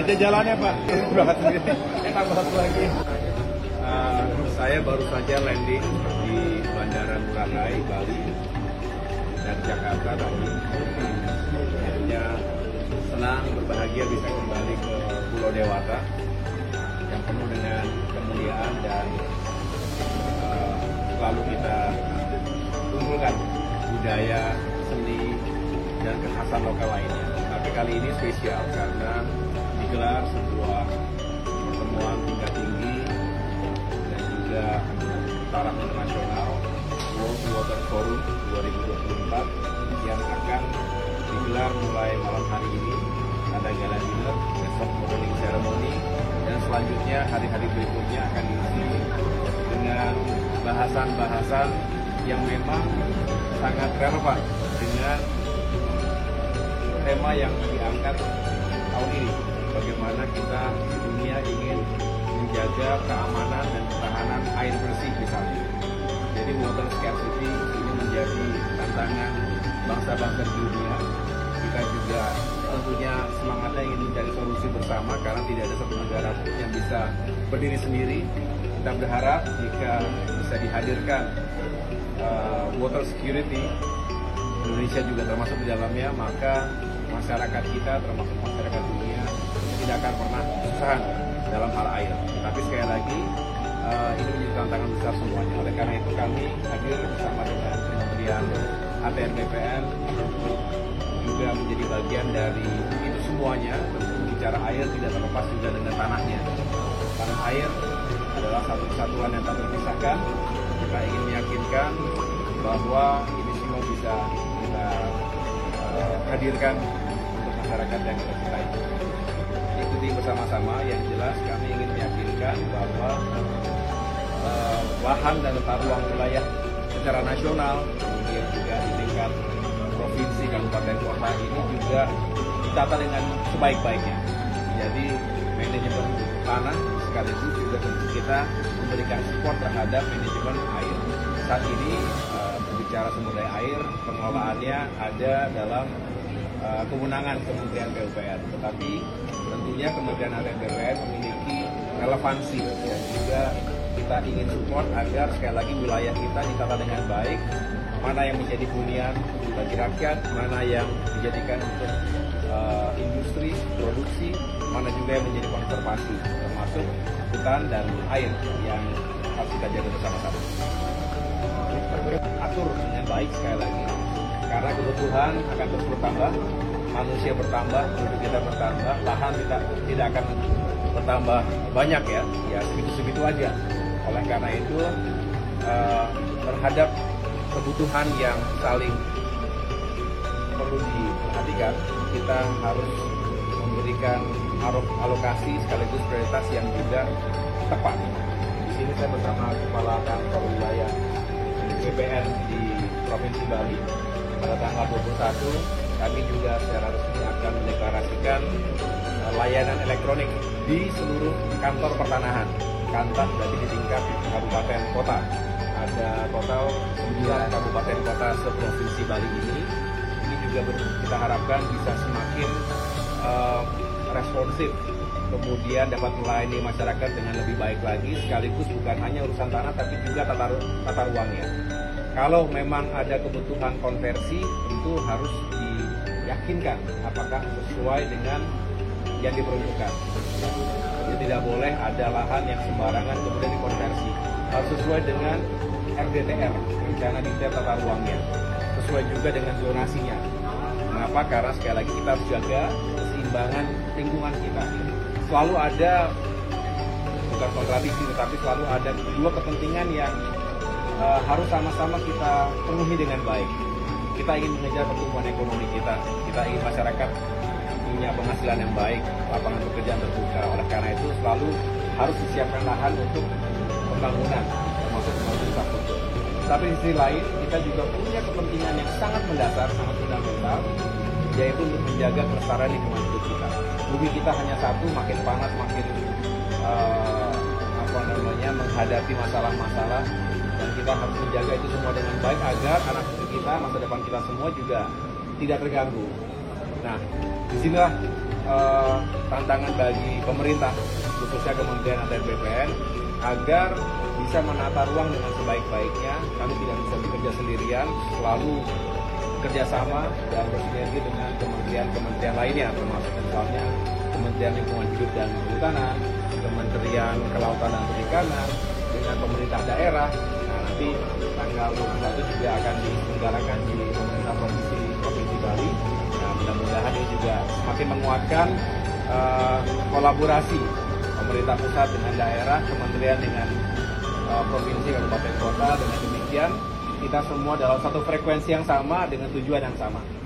Meja jalannya Pak, berangkat sendiri. Tambah satu lagi. Saya baru saja landing di Bandara Ngurah Rai, Bali, dari Jakarta tadi. Akhirnya senang, berbahagia bisa kembali ke Pulau Dewata yang penuh dengan kemuliaan dan selalu kita kumpulkan budaya, seni, dan kekhasan lokal lainnya. Tapi kali ini spesial karena digelar sebuah pertemuan tingkat tinggi dan juga taraf internasional World Water Forum 2024 yang akan digelar mulai malam hari ini. Ada gala dinner, besok opening ceremony, dan selanjutnya hari-hari berikutnya akan diisi dengan bahasan-bahasan yang memang sangat relevan dengan tema yang diangkat tahun ini. Bagaimana kita di dunia ingin menjaga keamanan dan ketahanan air bersih misalnya. Jadi water scarcity ini menjadi tantangan bangsa-bangsa di dunia. Kita juga tentunya semangatnya ingin mencari solusi bersama karena tidak ada satu negara pun yang bisa berdiri sendiri. Kita berharap jika bisa dihadirkan water security, Indonesia juga termasuk di dalamnya, maka masyarakat kita termasuk masyarakat dunia tidak akan pernah kesusahan dalam hal air. Tapi sekali lagi ini menjadi tantangan besar semuanya. Oleh karena itu kami hadir bersama dengan Kementerian ATR BPN untuk juga menjadi bagian dari itu semuanya. Tentu bicara air tidak terlepas juga dengan tanahnya. Tanah air adalah satu kesatuan yang tak terpisahkan. Kita ingin meyakinkan bahwa ini semua bisa kita hadirkan untuk masyarakat yang kita cintai. Ikuti bersama-sama, yang jelas kami ingin meyakinkan bahwa lahan dan tata ruang wilayah secara nasional, kemudian juga di tingkat provinsi, kabupaten, kota ini juga ditata dengan sebaik-baiknya. Jadi manajemen tanah sekaligus juga tentu kita memberikan support terhadap manajemen air. Saat ini berbicara sumber daya air, pengelolaannya ada dalam kewenangan Kementerian PUPR, tetapi tentunya Kementerian ATR BPN memiliki relevansi dan juga kita ingin support agar sekali lagi wilayah kita ditata dengan baik, mana yang menjadi hunian bagi rakyat, mana yang dijadikan untuk industri, produksi, mana juga yang menjadi konservasi, termasuk hutan dan air yang harus kita jaga bersama-sama. Atur dengan baik sekali lagi, karena kebutuhan akan terus bertambah, manusia bertambah, penduduk kita bertambah, lahan kita tidak akan bertambah banyak ya segitu-segitu aja. Oleh karena itu terhadap kebutuhan yang saling perlu diperhatikan, kita harus memberikan alokasi sekaligus prioritas yang juga tepat. Di sini saya bersama Kepala Kantor Wilayah BPN di Provinsi Bali. Pada tanggal 21 kami juga secara resmi akan mendeklarasikan layanan elektronik di seluruh kantor pertanahan. Kantor berarti di tingkat kabupaten kota. Ada total 9 kabupaten kota seprovinsi Bali ini. Ini juga kita harapkan bisa semakin responsif, kemudian dapat melayani masyarakat dengan lebih baik lagi, sekaligus bukan hanya urusan tanah tapi juga tata ruangnya. Kalau memang ada kebutuhan konversi, tentu harus diyakinkan apakah sesuai dengan yang diperuntukkan. Jadi tidak boleh ada lahan yang sembarangan kemudian dikonversi. Harus sesuai dengan RDTR, rencana detail tata ruangnya, sesuai juga dengan zonasinya. Kenapa? Karena sekali lagi kita harus jaga keseimbangan lingkungan kita. Selalu ada, bukan kontradiksi, tetapi selalu ada dua kepentingan yang harus sama-sama kita penuhi dengan baik. Kita ingin mengejar pertumbuhan ekonomi kita ingin masyarakat punya penghasilan yang baik, lapangan pekerjaan terbuka. Oleh karena itu selalu harus disiapkan lahan untuk pembangunan, termasuk pembangunan infrastruktur. Tapi di sisi lain, kita juga punya kepentingan yang sangat mendasar, sangat fundamental, yaitu untuk menjaga kelestarian lingkungan hidup kita. Bumi kita hanya satu, makin panas, makin menghadapi masalah-masalah, dan kita harus menjaga itu semua dengan baik agar anak cucu kita, masa depan kita semua juga tidak terganggu. Nah, disinilah tantangan bagi pemerintah, khususnya Kementerian ATR BPN, agar bisa menata ruang dengan sebaik-baiknya. Kami tidak bisa bekerja sendirian, selalu kerjasama dan bersinergi dengan kementerian-kementerian lainnya, termasuk misalnya Kementerian Lingkungan Hidup dan Kehutanan, Kementerian Kelautan dan Perikanan, dengan pemerintah daerah. Nah, nanti tanggal 21 juga akan diselenggarakan di pemerintah Provinsi Bali. Nah, mudah-mudahan ini juga semakin menguatkan kolaborasi pemerintah pusat dengan daerah, kementerian dengan provinsi, kabupaten, kota. Dengan demikian kita semua dalam satu frekuensi yang sama dengan tujuan yang sama.